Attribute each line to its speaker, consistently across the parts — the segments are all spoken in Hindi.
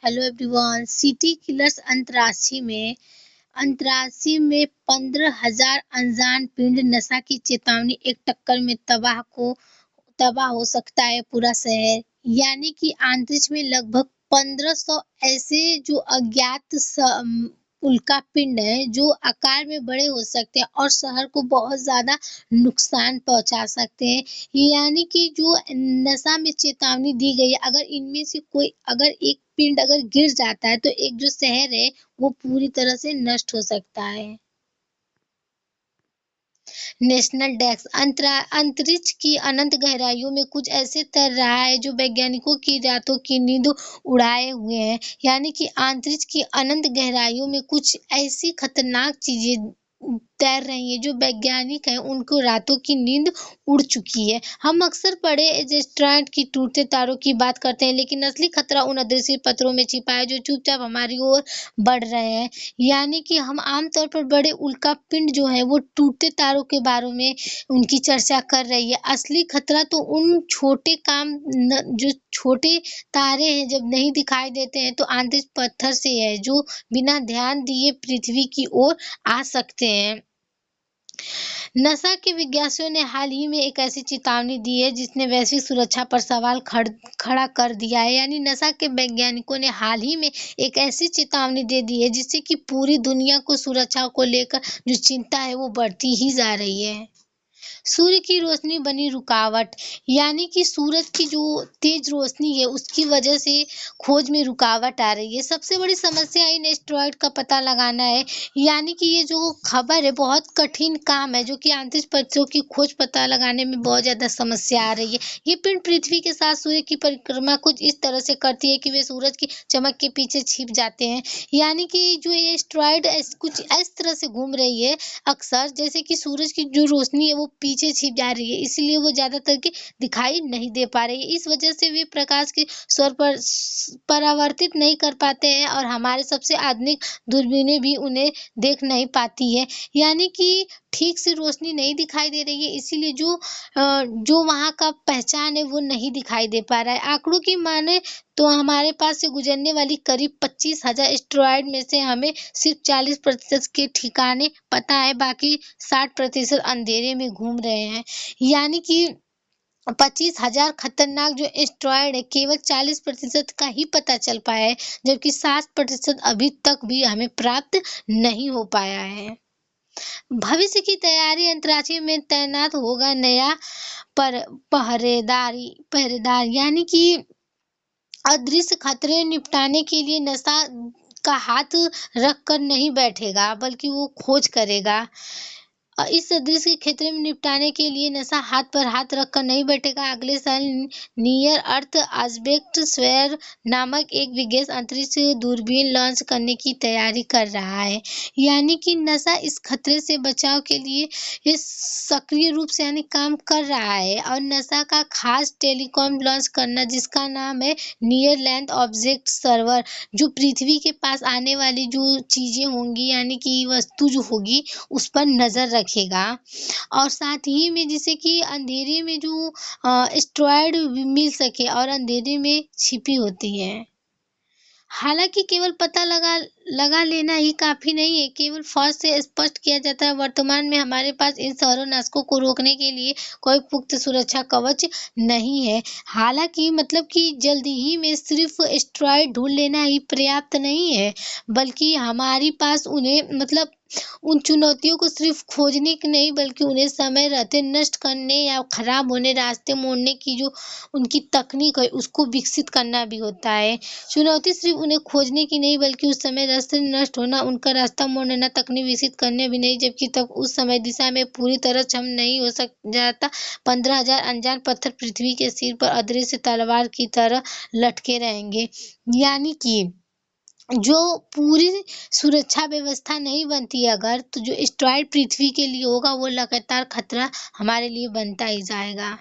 Speaker 1: Hello everyone. सिटी किलर्स अंतर्राष्ट्रीय में 15,000 अनजान पिंड नशा की चेतावनी, एक टक्कर में तबाह हो सकता है पूरा शहर। यानी कि अंतरिक्ष में लगभग 1500 ऐसे जो अज्ञात उल्का पिंड है जो आकार में बड़े हो सकते हैं और शहर को बहुत ज्यादा नुकसान पहुंचा सकते हैं। यानी कि जो नशा में चेतावनी दी गई है, अगर इनमें से कोई अगर एक पिंड अगर गिर जाता है तो एक जो शहर है वो पूरी तरह से नष्ट हो सकता है। नेशनल डेस्क अंतरिक्ष की अनंत गहराइयों में कुछ ऐसे तैर रहा है जो वैज्ञानिकों की रातों की नींद उड़ाए हुए हैं। यानी कि अंतरिक्ष की अनंत गहराइयों में कुछ ऐसी खतरनाक चीजें तैर रही है जो वैज्ञानिक हैं उनको रातों की नींद उड़ चुकी है। हम अक्सर बड़े एस्टेरॉयड की टूटते तारों की बात करते हैं, लेकिन असली खतरा उन अदृश्य पत्थरों में छिपा है जो चुपचाप हमारी ओर बढ़ रहे हैं। यानी कि हम आमतौर पर बड़े उल्का पिंड जो है वो टूटते तारों के बारे में उनकी चर्चा कर रही है। असली खतरा तो उन जो छोटे तारे हैं जब नहीं दिखाई देते हैं तो अंतरिक्ष पत्थर से है जो बिना ध्यान दिए पृथ्वी की ओर आ सकते हैं। नासा के वैज्ञानिकों ने हाल ही में एक ऐसी चेतावनी दी है जिसने वैश्विक सुरक्षा पर सवाल खड़ा कर दिया है। यानी नासा के वैज्ञानिकों ने हाल ही में एक ऐसी चेतावनी दे दी है जिससे कि पूरी दुनिया को सुरक्षा को लेकर जो चिंता है वो बढ़ती ही जा रही है। सूर्य की रोशनी बनी रुकावट, यानी कि सूरज की जो तेज रोशनी है उसकी वजह से खोज में रुकावट आ रही है। सबसे बड़ी समस्या इन एस्टेरॉयड का पता लगाना है। यानी कि ये जो खबर है बहुत कठिन काम है जो कि अंतरिक्ष पक्षियों की खोज पता लगाने में बहुत ज्यादा समस्या आ रही है। ये पिंड पृथ्वी के साथ सूर्य की परिक्रमा कुछ इस तरह से करती है कि वे सूरज की चमक के पीछे छिप जाते हैं। यानी कि जो ये एस्टेरॉयड कुछ इस तरह से घूम रही है अक्सर, जैसे कि सूरज की जो रोशनी है वो पीछे छिप जा रही है, इसलिए वो ज्यादातर के दिखाई नहीं दे पा रही है। इस वजह से वे प्रकाश के स्वर पर परावर्तित नहीं कर पाते हैं और हमारे सबसे आधुनिक दूरबीनें भी उन्हें देख नहीं पाती है। यानी कि ठीक से रोशनी नहीं दिखाई दे रही है, इसीलिए जो वहाँ का पहचान है वो नहीं दिखाई दे पा रहा है। आंकड़ों की माने तो हमारे पास से गुजरने वाली करीब 25,000 एस्टेरॉयड में से हमें सिर्फ 40% के ठिकाने पता है, बाकी 60% अंधेरे में घूम रहे हैं। यानी कि 25,000 खतरनाक जो एस्टेरॉयड है केवल 40% का ही पता चल पाया है, जबकि 60% अभी तक भी हमें प्राप्त नहीं हो पाया है। भविष्य की तैयारी, अंतरिक्ष में तैनात होगा नया पहरेदार, यानी कि अदृश्य खतरे निपटाने के लिए नासा का हाथ रख कर नहीं बैठेगा, बल्कि वो खोज करेगा। इस अदृश्य क्षेत्र में निपटाने के लिए नासा हाथ पर हाथ रखकर नहीं बैठेगा। अगले साल नियर अर्थ ऑब्जेक्ट स्फीयर नामक एक विशेष अंतरिक्ष दूरबीन लॉन्च करने की तैयारी कर रहा है। यानी कि नासा इस खतरे से बचाव के लिए इस सक्रिय रूप से यानी काम कर रहा है और नासा का खास टेलीकॉम लॉन्च करना जिसका नाम है नियर लेंथ ऑब्जेक्ट सर्वर, जो पृथ्वी के पास आने वाली जो चीजें होंगी यानी कि वस्तु जो होगी उस पर नजर रखेगा और साथ ही में जिससे कि अंधेरे में जो एस्टेरॉयड मिल सके और अंधेरे में छिपी होती है। हालांकि केवल पता लगा लेना ही काफी नहीं है, केवल फौज से स्पष्ट किया जाता है। वर्तमान में हमारे पास इन शहरों को रोकने के लिए कोई पुख्त सुरक्षा कवच नहीं है। हालांकि मतलब कि जल्दी ही में सिर्फ एस्टेरॉयड ढूंढ लेना ही पर्याप्त नहीं है, बल्कि हमारे पास उन्हें मतलब उन चुनौतियों को सिर्फ खोजने की नहीं बल्कि उन्हें समय रहते नष्ट करने या खराब होने रास्ते मोड़ने की जो उनकी तकनीक है उसको विकसित करना भी होता है। चुनौती सिर्फ उन्हें खोजने की नहीं बल्कि उस समय रास्ते नष्ट होना, उनका रास्ता मोड़ना, तकनीक विकसित करने भी नहीं, जबकि तक उस समय दिशा में पूरी तरह क्षम नहीं हो सक जाता। 15,000 अनजान पत्थर पृथ्वी के सिर पर अदृश्य तलवार की तरह लटके रहेंगे। यानी कि जो पूरी सुरक्षा व्यवस्था नहीं बनती है अगर, तो जो एस्टेरॉयड पृथ्वी के लिए होगा वो लगातार खतरा हमारे लिए बनता ही जाएगा।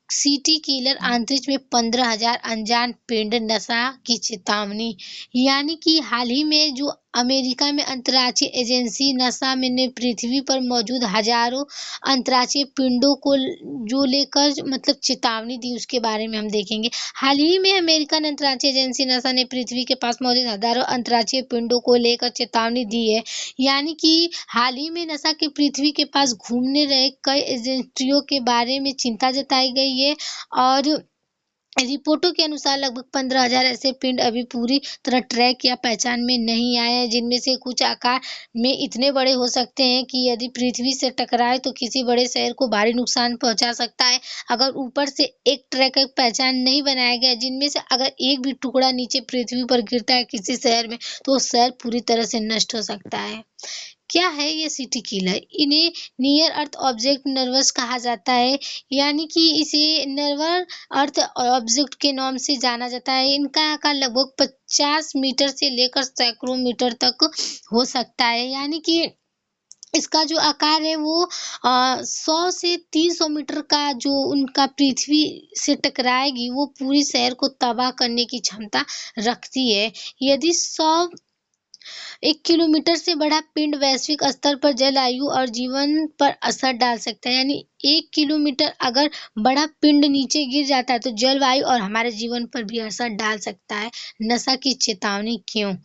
Speaker 1: सिटी किलर अंतरिक्ष में 15,000 अनजान पिंड, नासा की चेतावनी। यानी कि हाल ही में जो अमेरिका में अंतर्राष्ट्रीय एजेंसी नासा में ने पृथ्वी पर मौजूद हजारों अंतर्राष्ट्रीय पिंडों को जो लेकर मतलब चेतावनी दी, उसके बारे में हम देखेंगे। हाल ही में अमेरिकन अंतर्राष्ट्रीय एजेंसी नासा ने पृथ्वी के पास मौजूद हजारों अंतर्राष्ट्रीय पिंडों को लेकर चेतावनी दी है। यानी कि हाल ही में नासा के पृथ्वी के पास घूमने रहे कई एजेंसियों के बारे में चिंता जताई गई है, और रिपोर्टों के अनुसार लगभग 15,000 ऐसे पिंड अभी पूरी तरह ट्रैक या पहचान में नहीं आए हैं, जिनमें से कुछ आकार में इतने बड़े हो सकते हैं कि यदि पृथ्वी से टकराए तो किसी बड़े शहर को भारी नुकसान पहुंचा सकता है। अगर ऊपर से एक ट्रैक की पहचान नहीं बनाया गया, जिनमें से अगर एक भी टुकड़ा नीचे पृथ्वी पर गिरता है किसी शहर में, तो वो शहर पूरी तरह से नष्ट हो सकता है। क्या है ये सिटी किलर? इन्हें नियर अर्थ ऑब्जेक्ट नर्वस कहा जाता है, यानी कि इसे नर्वर अर्थ ऑब्जेक्ट के नाम से जाना जाता है। इनका आकार लगभग 50 मीटर से लेकर सैकड़ों मीटर तक हो सकता है, यानी कि इसका जो आकार है वो 100 से 300 मीटर का जो उनका पृथ्वी से टकराएगी, वो पूरी शहर को तबाह करने की क्षमता रखती है। यदि 1 किलोमीटर से बड़ा पिंड वैश्विक स्तर पर जलवायु और जीवन पर असर डाल सकता है, यानी 1 किलोमीटर अगर बड़ा पिंड नीचे गिर जाता है तो जलवायु और हमारे जीवन पर भी असर डाल सकता है। नासा की चेतावनी क्यों?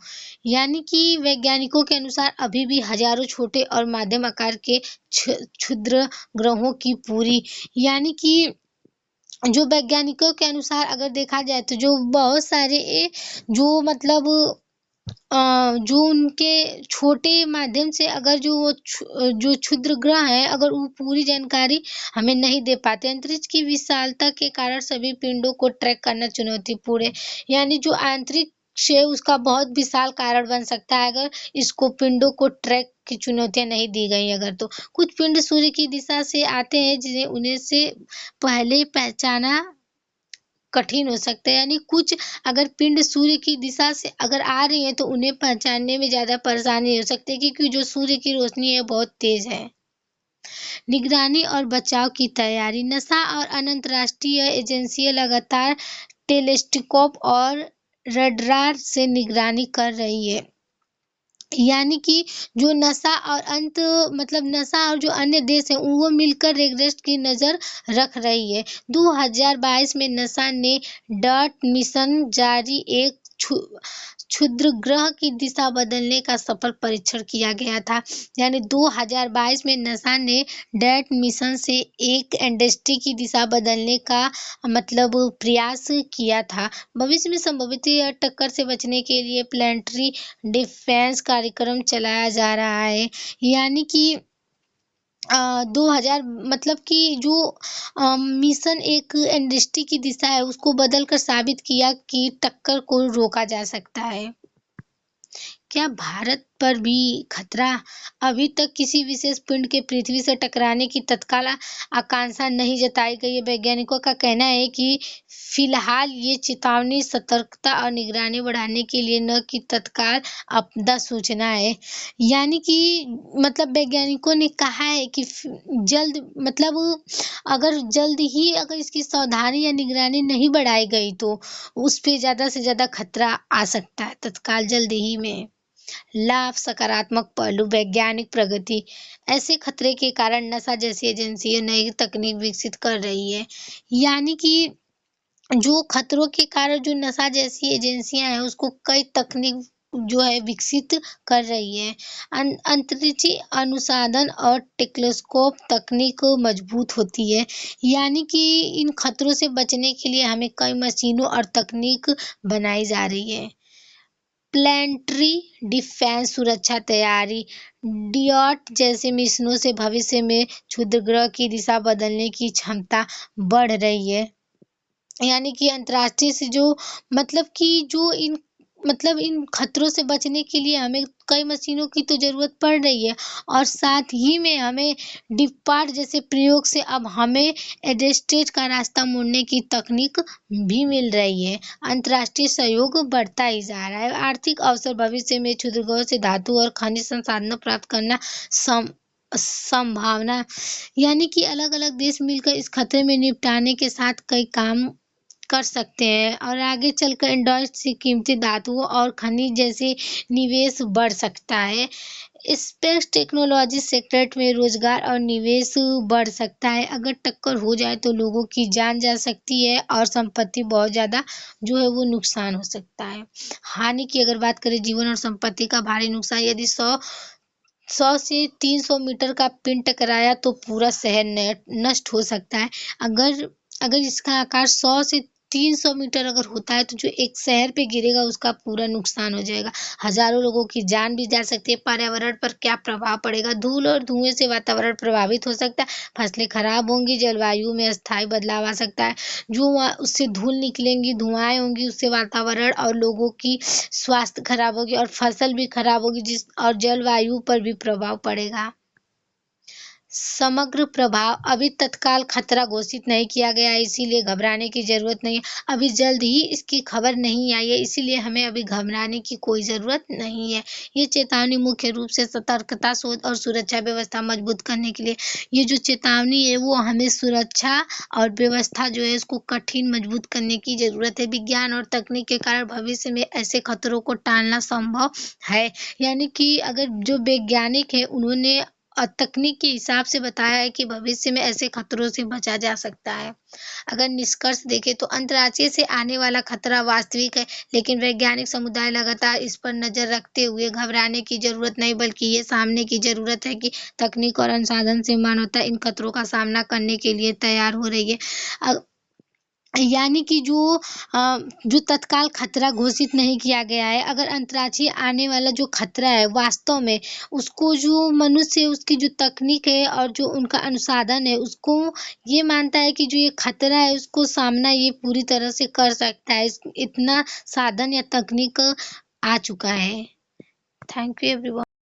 Speaker 1: यानी कि वैज्ञानिकों के अनुसार अभी भी हजारों छोटे और मध्यम आकार के क्षुद्र ग्रहों की पूरी, यानी कि जो वैज्ञानिकों के अनुसार अगर देखा जाए तो जो बहुत सारे जो मतलब जो उनके छोटे माध्यम से अगर जो क्षुद्र ग्रह हैं, अगर वो पूरी जानकारी हमें नहीं दे पाते। अंतरिक्ष की विशालता के कारण सभी पिंडों को ट्रैक करना चुनौतीपूर्ण है, यानी जो अंतरिक्ष है उसका बहुत विशाल कारण बन सकता है अगर इसको पिंडों को ट्रैक की चुनौतियाँ नहीं दी गई अगर तो। कुछ पिंड सूर्य की दिशा से आते हैं जिन्हें उन्हें से पहले पहचाना कठिन हो सकता है, यानी कुछ अगर पिंड सूर्य की दिशा से अगर आ रही हैं तो उन्हें पहचानने में ज़्यादा परेशानी हो सकती है, क्योंकि जो सूर्य की रोशनी है बहुत तेज़ है। निगरानी और बचाव की तैयारी। नासा और अंतर्राष्ट्रीय एजेंसियां लगातार टेलीस्कोप और रडार से निगरानी कर रही है, यानी कि जो नासा और नासा और जो अन्य देश हैं वो मिलकर एवरेस्ट की नज़र रख रही है। 2022 में नासा ने डॉट मिशन जारी एक क्षुद्र ग्रह की दिशा बदलने का सफल परीक्षण किया गया था, यानी 2022 में नासा ने डॉट मिशन से एक इंडस्ट्री की दिशा बदलने का प्रयास किया था। भविष्य में संभवित टक्कर से बचने के लिए प्लानिटरी डिफेंस कार्यक्रम चलाया जा रहा है, यानी कि 2000 कि जो मिशन एक इंडस्ट्री की दिशा है उसको बदल कर साबित किया कि टक्कर को रोका जा सकता है। क्या भारत पर भी खतरा? अभी तक किसी विशेष पिंड के पृथ्वी से टकराने की तत्काल आकांक्षा नहीं जताई गई है। वैज्ञानिकों का कहना है कि फिलहाल ये चेतावनी सतर्कता और निगरानी बढ़ाने के लिए न कि तत्काल आपदा सूचना है, यानी कि वैज्ञानिकों ने कहा है कि जल्द ही अगर इसकी सावधानी या निगरानी नहीं बढ़ाई गई तो उस पे ज़्यादा से ज़्यादा खतरा आ सकता है तत्काल जल्द ही में। लाभ, सकारात्मक पहलू, वैज्ञानिक प्रगति। ऐसे खतरे के कारण नासा जैसी एजेंसियां नई तकनीक विकसित कर रही है, यानी कि जो खतरों के कारण जो नासा जैसी एजेंसियां हैं उसको कई तकनीक जो है विकसित कर रही है। अंतरिक्षी अनुसंधान और टेलीस्कोप तकनीक मजबूत होती है, यानी कि इन खतरों से बचने के लिए हमें कई मशीनों और तकनीक बनाई जा रही है। प्लानिटरी डिफेंस सुरक्षा तैयारी। डियाट जैसे मिशनों से भविष्य में क्षुद्र ग्रह की दिशा बदलने की क्षमता बढ़ रही है, यानी कि अंतर्राष्ट्रीय से जो इन खतरों से बचने के लिए हमें कई मशीनों की तो ज़रूरत पड़ रही है, और साथ ही में हमें डिपार्ट जैसे प्रयोग से अब हमें एडेस्टेट का रास्ता मोड़ने की तकनीक भी मिल रही है। अंतर्राष्ट्रीय सहयोग बढ़ता ही जा रहा है। आर्थिक अवसर। भविष्य में क्षुद्रग्रहों से धातु और खनिज संसाधनों प्राप्त करना संभावना, यानी कि अलग अलग देश मिलकर इस खतरे में निपटाने के साथ कई काम कर सकते हैं और आगे चलकर एंड्रॉइड से कीमती धातुओं और खनिज जैसे निवेश बढ़ सकता है। स्पेस टेक्नोलॉजी सेक्टर में रोजगार और निवेश बढ़ सकता है। अगर टक्कर हो जाए तो लोगों की जान जा सकती है और संपत्ति बहुत ज़्यादा जो है वो नुकसान हो सकता है। हानि की अगर बात करें, जीवन और संपत्ति का भारी नुकसान। यदि 100 से 300 मीटर का पिंड टकराया तो पूरा शहर नष्ट हो सकता है। अगर अगर इसका आकार 100 से 300 मीटर अगर होता है तो जो एक शहर पे गिरेगा उसका पूरा नुकसान हो जाएगा। हजारों लोगों की जान भी जा सकती है। पर्यावरण पर क्या प्रभाव पड़ेगा? धूल और धुएं से वातावरण प्रभावित हो सकता है, फसलें खराब होंगी, जलवायु में अस्थायी बदलाव आ सकता है। जो वहाँ उससे धूल निकलेंगी, धुआएं होंगी, उससे वातावरण और लोगों की स्वास्थ्य खराब होगी और फसल भी खराब होगी, जिस और जलवायु पर भी प्रभाव पड़ेगा। समग्र प्रभाव। अभी तत्काल खतरा घोषित नहीं किया गया है, इसीलिए घबराने की ज़रूरत नहीं है। अभी जल्द ही इसकी खबर नहीं आई है, इसीलिए हमें अभी घबराने की कोई ज़रूरत नहीं है। ये चेतावनी मुख्य रूप से सतर्कता, शोध और सुरक्षा व्यवस्था मजबूत करने के लिए। ये जो चेतावनी है वो हमें सुरक्षा और व्यवस्था जो है इसको कठिन मजबूत करने की ज़रूरत है। विज्ञान और तकनीक के कारण भविष्य में ऐसे खतरों को टालना संभव है। यानी कि अगर जो वैज्ञानिक है उन्होंने तकनीक के हिसाब से बताया है कि भविष्य में ऐसे खतरों से बचा जा सकता है। अगर निष्कर्ष देखें तो अंतर्राज्यीय से आने वाला खतरा वास्तविक है, लेकिन वैज्ञानिक समुदाय लगातार इस पर नजर रखते हुए घबराने की जरूरत नहीं बल्कि ये सामने की जरूरत है कि तकनीक और अनुसंधान से मानवता इन खतरों का सामना करने के लिए तैयार हो रही है। यानी कि जो तत्काल खतरा घोषित नहीं किया गया है, अगर अंतर्राज्यीय आने वाला जो खतरा है वास्तव में उसको जो मनुष्य उसकी जो तकनीक है और जो उनका अनुसंधान है उसको ये मानता है कि जो ये खतरा है उसको सामना ये पूरी तरह से कर सकता है। इतना साधन या तकनीक आ चुका है। Thank you everyone.